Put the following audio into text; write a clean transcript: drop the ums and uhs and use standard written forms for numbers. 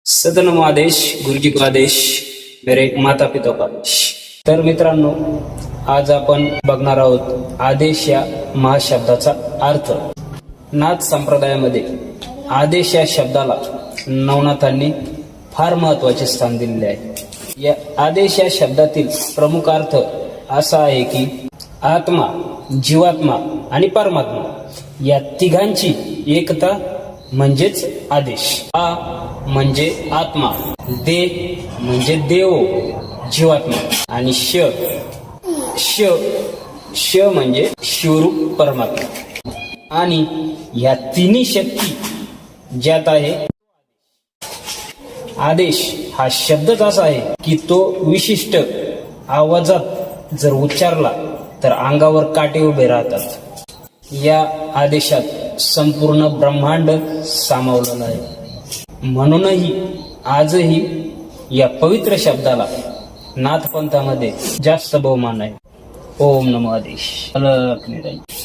सदनम आदेश, गुरुजी को आदेश, मेरे माता पिता को आदेश। तर मित्रांनो, आज आपण बघणार आहोत आदेश या महाशब्दाचा अर्थ। नाथ संप्रदायामध्ये आदेश या शब्दाला नवनाथांनी फार महत्वाचे स्थान दिलेले आहे। या आदेश या शब्दातील प्रमुख अर्थ असा आहे की आत्मा, जीवात्मा आणि परमात्मा या तिघांची एकता म्हणजेच आदेश। आ म्हणजे आत्मा, दे म्हणजे देव जीवात्मा आणि श म्हणजे शिवरूप परमात्मा। आणि या तिन्ही शक्ती ज्यात आहे। आदेश हा शब्दच असा आहे की तो विशिष्ट आवाजात जर उच्चारला तर अंगावर काटे उभे राहतात। या आदेशात संपूर्ण ब्रह्मांड सामावलेलं आहे। म्हणूनही आजही या पवित्र शब्दाला नाथपंथामध्ये जास्त बहुमान आहे। ओम नमो आदेश। अलख निरंजन।